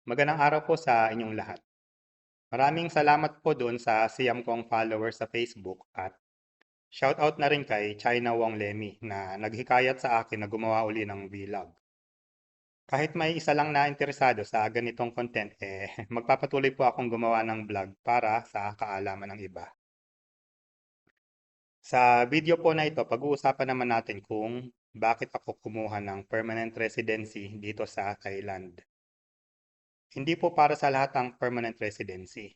Magandang araw po sa inyong lahat. Maraming salamat po doon sa siyam kong followers sa Facebook at shoutout na rin kay China Wong Lemmy na naghikayat sa akin na gumawa uli ng vlog. Kahit may isa lang na interesado sa ganitong content, magpapatuloy po akong gumawa ng vlog para sa kaalaman ng iba. Sa video po na ito, pag-uusapan naman natin kung bakit ako kumuha ng permanent residency dito sa Thailand. Hindi po para sa lahat ang permanent residency.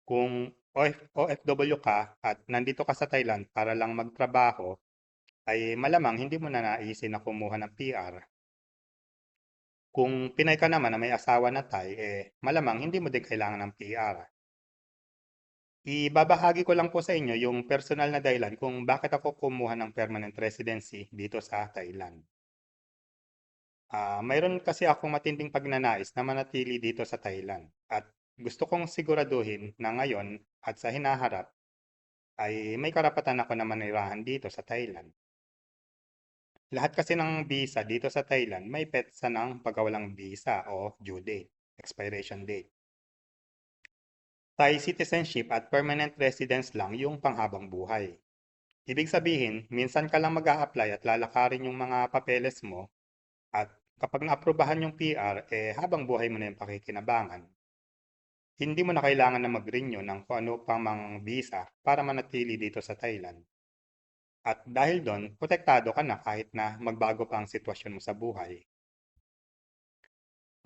Kung OFW ka at nandito ka sa Thailand para lang magtrabaho, ay malamang hindi mo na naisin na kumuha ng PR. Kung Pinay ka naman na may asawa na Thai, malamang hindi mo din kailangan ng PR. Ibabahagi ko lang po sa inyo yung personal na dahilan kung bakit ako kumuha ng permanent residency dito sa Thailand. Mayroon kasi akong matinding pagnanais na manatili dito sa Thailand at gusto kong siguraduhin na ngayon at sa hinaharap ay may karapatan ako na manirahan dito sa Thailand. Lahat kasi ng visa dito sa Thailand may petsa ng pagkawalang visa o due date, expiration date. Thai citizenship at permanent residence lang yung panghabang buhay. Ibig sabihin, minsan ka lang mag-a-apply at lalakarin yung mga papeles mo at kapag naaprubahan yung PR, habang buhay mo na yung pakikinabangan. Hindi mo na kailangan na mag-renew ng kung ano pang mang visa para manatili dito sa Thailand. At dahil doon, protektado ka na kahit na magbago pa ang sitwasyon mo sa buhay.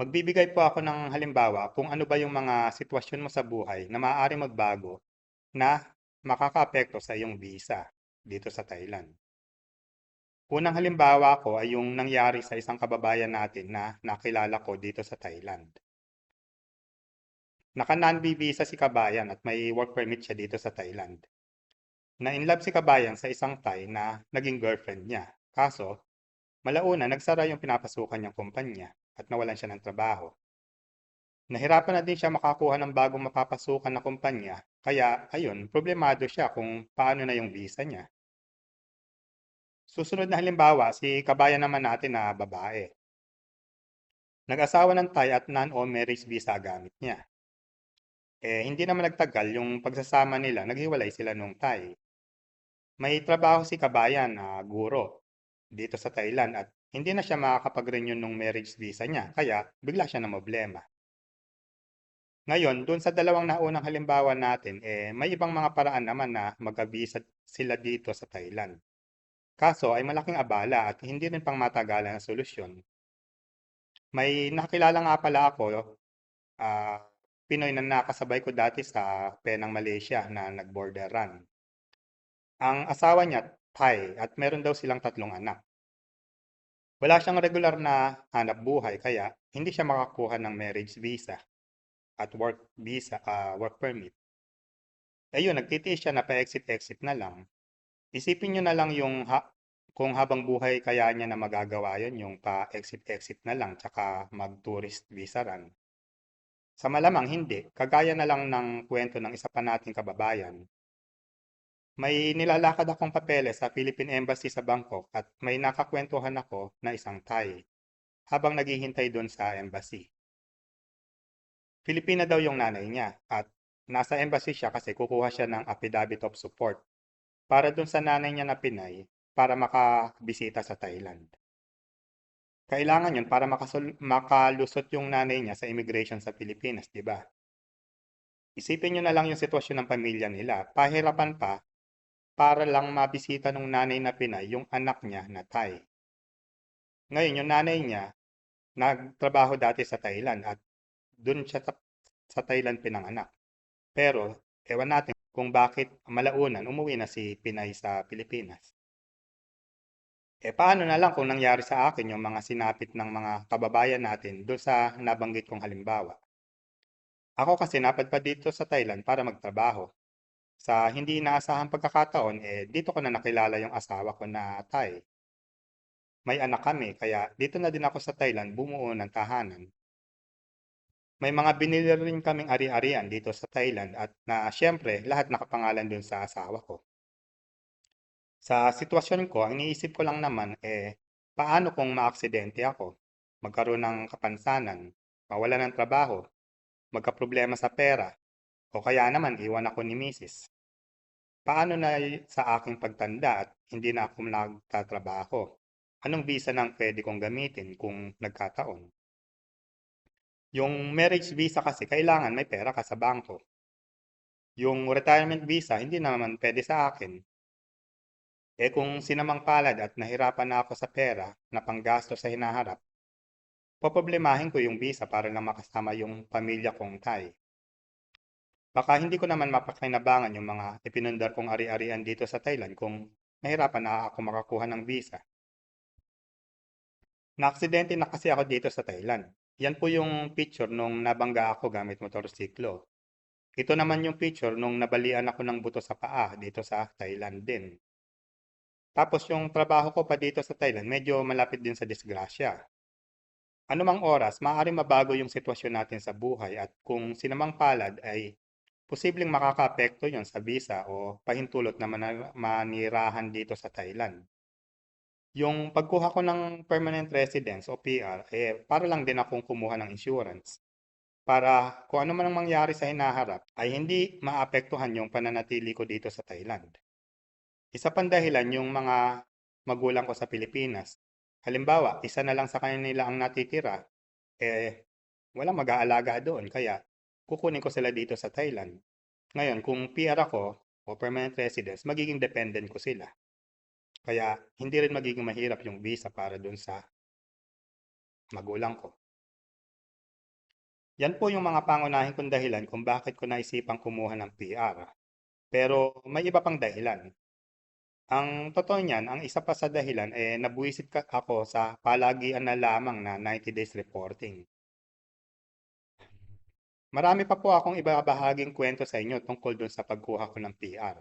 Magbibigay po ako ng halimbawa kung ano ba yung mga sitwasyon mo sa buhay na maaaring magbago na makakaapekto sa iyong visa dito sa Thailand. Unang halimbawa ko ay yung nangyari sa isang kababayan natin na nakilala ko dito sa Thailand. Naka-non-visa si kabayan at may work permit siya dito sa Thailand. Na-inlove si kabayan sa isang Thai na naging girlfriend niya. Kaso, malauna nagsara yung pinapasukan niyang kumpanya at nawalan siya ng trabaho. Nahirapan na din siya makakuha ng bagong mapapasukan na kumpanya, kaya ayun, problemado siya kung paano na yung visa niya. Susunod na halimbawa, si kabayan naman natin na babae. Nag-asawa ng Thai at non-o marriage visa gamit niya. Hindi naman nagtagal yung pagsasama nila, naghiwalay sila nung Thai. May trabaho si kabayan na guro dito sa Thailand at hindi na siya makakapag-renew ng marriage visa niya, kaya bigla siya na problema. Ngayon, dun sa dalawang naunang halimbawa natin, may ibang mga paraan naman na mag-visa sila dito sa Thailand. Kaso ay malaking abala at hindi rin pang matagalan na solusyon. May nakilala nga pala ako, ah, Pinoy na nakasabay ko dati sa Penang, Malaysia na nag-border run. Ang asawa niya, Thai, at meron daw silang 3 anak. Wala siyang regular na hanap buhay kaya hindi siya makakuha ng marriage visa at work permit. Ayun, nagtitiis siya na pa-exit-exit na lang. Isipin niyo na lang kung habang buhay kaya niya na magagawa yun, yung pa-exit-exit na lang tsaka mag-tourist visa run. Sa malamang hindi, kagaya na lang ng kwento ng isa pa nating kababayan. May nilalakad akong papeles sa Philippine Embassy sa Bangkok at may nakakwentuhan ako na isang Thai habang naghihintay doon sa embassy. Filipina daw yung nanay niya at nasa embassy siya kasi kukuha siya ng affidavit of support para dun sa nanay niya na Pinay para makabisita sa Thailand. Kailangan yun para makalusot yung nanay niya sa immigration sa Pilipinas, di ba? Isipin nyo na lang yung sitwasyon ng pamilya nila. Pahirapan pa para lang mabisita ng nanay na Pinay yung anak niya na Thai. Ngayon, yung nanay niya, nagtrabaho dati sa Thailand at dun siya sa Thailand pinanganak. Pero, ewan natin kung bakit malaunan umuwi na si Pinay sa Pilipinas. Paano na lang kung nangyari sa akin yung mga sinapit ng mga kababayan natin doon sa nabanggit kong halimbawa. Ako kasi napadpad dito sa Thailand para magtrabaho. Sa hindi inaasahang pagkakataon, dito ko na nakilala yung asawa ko na Thai. May anak kami, kaya dito na din ako sa Thailand bumuo ng tahanan. May mga binili rin kaming ari-arian dito sa Thailand at na siyempre lahat nakapangalan dun sa asawa ko. Sa sitwasyon ko, ang iniisip ko lang naman paano kung maaksidente ako, magkaroon ng kapansanan, mawalan ng trabaho, magkaproblema sa pera, o kaya naman iwan ako ni misis. Paano na sa aking pagtanda at hindi na ako nagtatrabaho? Anong visa nang pwede kong gamitin kung nagkataon? Yung marriage visa kasi kailangan may pera ka sa bangko. Yung retirement visa hindi naman pwede sa akin. Kung sinamang palad at nahirapan na ako sa pera na panggasto sa hinaharap, poproblemahin ko yung visa para lang makasama yung pamilya kong Thai. Baka hindi ko naman mapakinabangan yung mga ipinundar kong ari-arian dito sa Thailand kung nahirapan na ako makakuha ng visa. Naaksidente na kasi ako dito sa Thailand. Yan po yung picture nung nabangga ako gamit motorsiklo. Ito naman yung picture nung nabalian ako ng buto sa paa dito sa Thailand din. Tapos yung trabaho ko pa dito sa Thailand, medyo malapit din sa disgrasya. Anumang oras, maaaring mabago yung sitwasyon natin sa buhay at kung sinamang palad ay posibleng makakaapekto yon sa visa o pahintulot na manirahan dito sa Thailand. Yung pagkuha ko ng permanent residence o PR, para lang din akong kumuha ng insurance. Para kung ano man ang mangyari sa hinaharap, ay hindi maapektuhan yung pananatili ko dito sa Thailand. Isa pang dahilan yung mga magulang ko sa Pilipinas. Halimbawa, isa na lang sa kanila ang natitira, walang mag-aalaga doon, kaya kukunin ko sila dito sa Thailand. Ngayon, kung PR ako o permanent residence, magiging dependent ko sila. Kaya hindi rin magiging mahirap yung visa para doon sa magulang ko. Yan po yung mga pangunahin kong dahilan kung bakit ko naisipang kumuha ng PR. Pero may iba pang dahilan. Ang totoo niyan, ang isa pa sa dahilan nabuwisit ako sa palagian na lamang na 90 days reporting. Marami pa po akong ibabahaging kwento sa inyo tungkol dun sa pagkuha ko ng PR.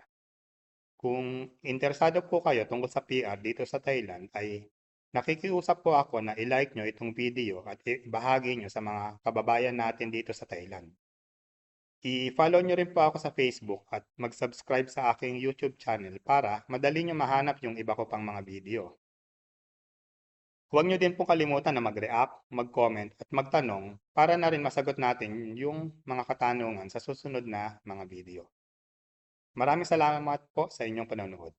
Kung interesado po kayo tungkol sa PR dito sa Thailand ay nakikiusap po ako na i-like nyo itong video at ibahagi nyo sa mga kababayan natin dito sa Thailand. I-follow nyo rin po ako sa Facebook at mag-subscribe sa aking YouTube channel para madali nyo mahanap yung iba ko pang mga video. Huwag nyo din pong kalimutan na mag-react, mag-comment at magtanong para na rin masagot natin yung mga katanungan sa susunod na mga video. Maraming salamat po sa inyong panonood.